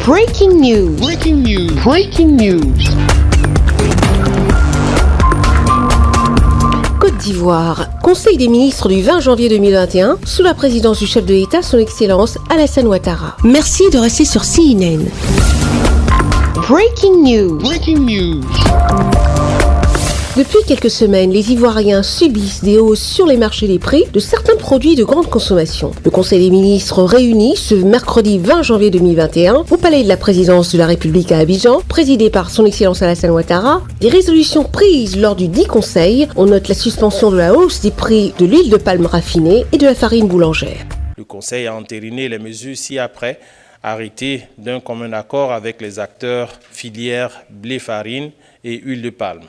Breaking news. Breaking news. Breaking news. Côte d'Ivoire. Conseil des ministres du 20 janvier 2021, sous la présidence du chef de l'État, son Excellence Alassane Ouattara. Merci de rester sur CNN. Breaking news. Breaking news. Depuis quelques semaines, les Ivoiriens subissent des hausses sur les marchés des prix de certains produits de grande consommation. Le Conseil des ministres réuni ce mercredi 20 janvier 2021 au Palais de la Présidence de la République à Abidjan, présidé par son Excellence Alassane Ouattara. Des résolutions prises lors du dit Conseil, on note la suspension de la hausse des prix de l'huile de palme raffinée et de la farine boulangère. Le Conseil a entériné les mesures ci-après arrêtées d'un commun accord avec les acteurs filières blé-farine et huile de palme.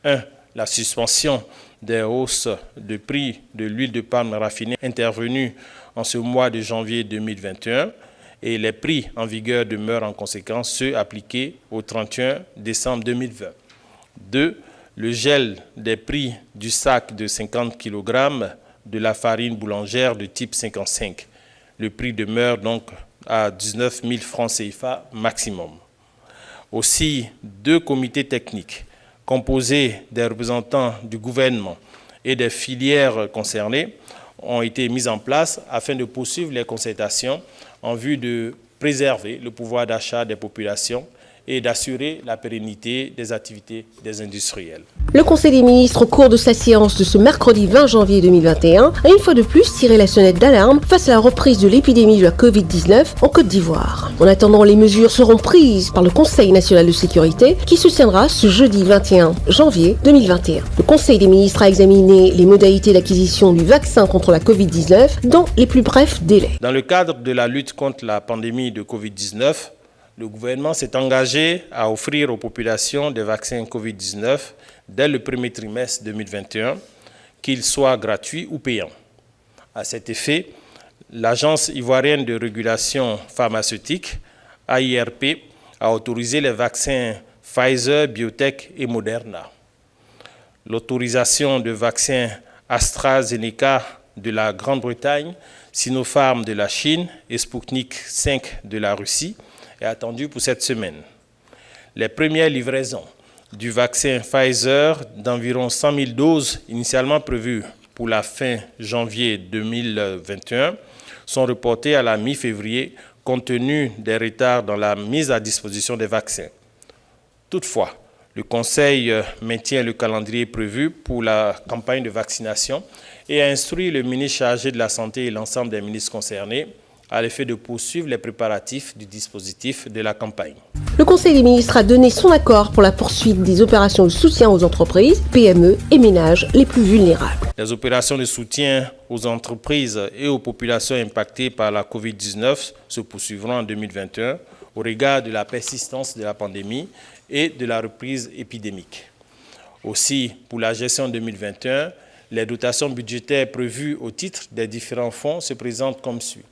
1. La suspension des hausses de prix de l'huile de palme raffinée intervenue en ce mois de janvier 2021 et les prix en vigueur demeurent en conséquence ceux appliqués au 31 décembre 2020. 2. Le gel des prix du sac de 50 kg de la farine boulangère de type 55. Le prix demeure donc à 19 000 francs CFA maximum. Aussi, 2 comités techniques composés des représentants du gouvernement et des filières concernées ont été mis en place afin de poursuivre les concertations en vue de préserver le pouvoir d'achat des populations et d'assurer la pérennité des activités des industriels. Le Conseil des ministres, au cours de sa séance de ce mercredi 20 janvier 2021, a une fois de plus tiré la sonnette d'alarme face à la reprise de l'épidémie de la Covid-19 en Côte d'Ivoire. En attendant, les mesures seront prises par le Conseil national de sécurité qui se tiendra ce jeudi 21 janvier 2021. Le Conseil des ministres a examiné les modalités d'acquisition du vaccin contre la Covid-19 dans les plus brefs délais. Dans le cadre de la lutte contre la pandémie de Covid-19, le gouvernement s'est engagé à offrir aux populations des vaccins Covid-19 dès le premier trimestre 2021, qu'ils soient gratuits ou payants. À cet effet, l'Agence ivoirienne de régulation pharmaceutique, AIRP, a autorisé les vaccins Pfizer, BioNTech et Moderna. L'autorisation de vaccins AstraZeneca de la Grande-Bretagne, Sinopharm de la Chine et Sputnik V de la Russie est attendue pour cette semaine. Les premières livraisons du vaccin Pfizer d'environ 100 000 doses initialement prévues pour la fin janvier 2021 sont reportées à la mi-février compte tenu des retards dans la mise à disposition des vaccins. Toutefois, le Conseil maintient le calendrier prévu pour la campagne de vaccination et a instruit le ministre chargé de la Santé et l'ensemble des ministres concernés à l'effet de poursuivre les préparatifs du dispositif de la campagne. Le Conseil des ministres a donné son accord pour la poursuite des opérations de soutien aux entreprises, PME et ménages les plus vulnérables. Les opérations de soutien aux entreprises et aux populations impactées par la Covid-19 se poursuivront en 2021 au regard de la persistance de la pandémie et de la reprise épidémique. Aussi, pour la gestion 2021, les dotations budgétaires prévues au titre des différents fonds se présentent comme suit.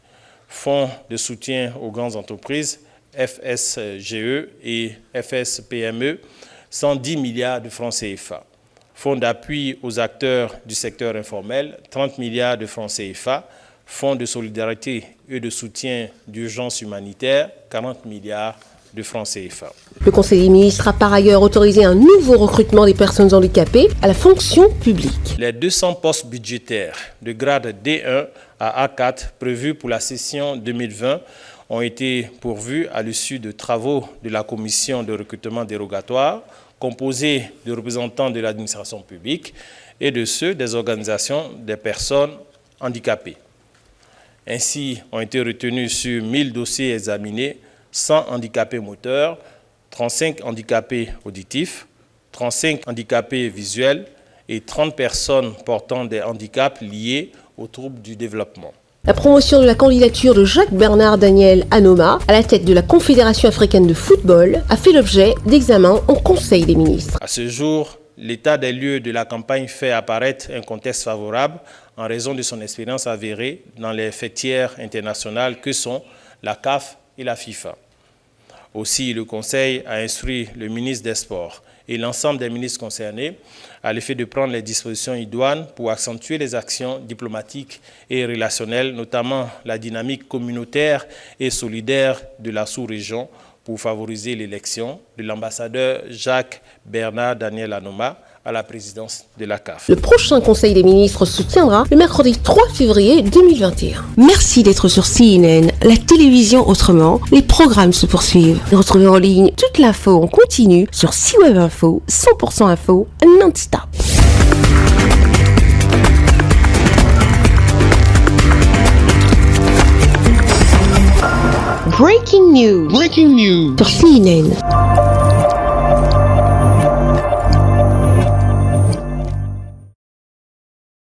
Fonds de soutien aux grandes entreprises, FSGE et FSPME, 110 milliards de francs CFA. Fonds d'appui aux acteurs du secteur informel, 30 milliards de francs CFA. Fonds de solidarité et de soutien d'urgence humanitaire, 40 milliards de francs CFA. Le Conseil des ministres a par ailleurs autorisé un nouveau recrutement des personnes handicapées à la fonction publique. Les 200 postes budgétaires de grade D1 à A4 prévus pour la session 2020 ont été pourvus à l'issue de travaux de la commission de recrutement dérogatoire composée de représentants de l'administration publique et de ceux des organisations des personnes handicapées. Ainsi ont été retenus sur 1000 dossiers examinés 100 handicapés moteurs, 35 handicapés auditifs, 35 handicapés visuels et 30 personnes portant des handicaps liés aux troubles du développement. La promotion de la candidature de Jacques-Bernard Daniel Anoma à la tête de la Confédération africaine de football a fait l'objet d'examens en Conseil des ministres. À ce jour, l'état des lieux de la campagne fait apparaître un contexte favorable en raison de son expérience avérée dans les fêtières internationales que sont la CAF et la FIFA. Aussi, le Conseil a instruit le ministre des Sports et l'ensemble des ministres concernés à l'effet de prendre les dispositions idoines pour accentuer les actions diplomatiques et relationnelles, notamment la dynamique communautaire et solidaire de la sous-région pour favoriser l'élection de l'ambassadeur Jacques-Bernard Daniel Anoma à la présidence de la CAF. Le prochain Conseil des ministres se tiendra le mercredi 3 février 2021. Merci d'être sur CNN, la télévision autrement. Les programmes se poursuivent. Retrouvez en ligne toute l'info en continu sur C-Web Info, 100% info, non-stop. Breaking news. Sur CNN.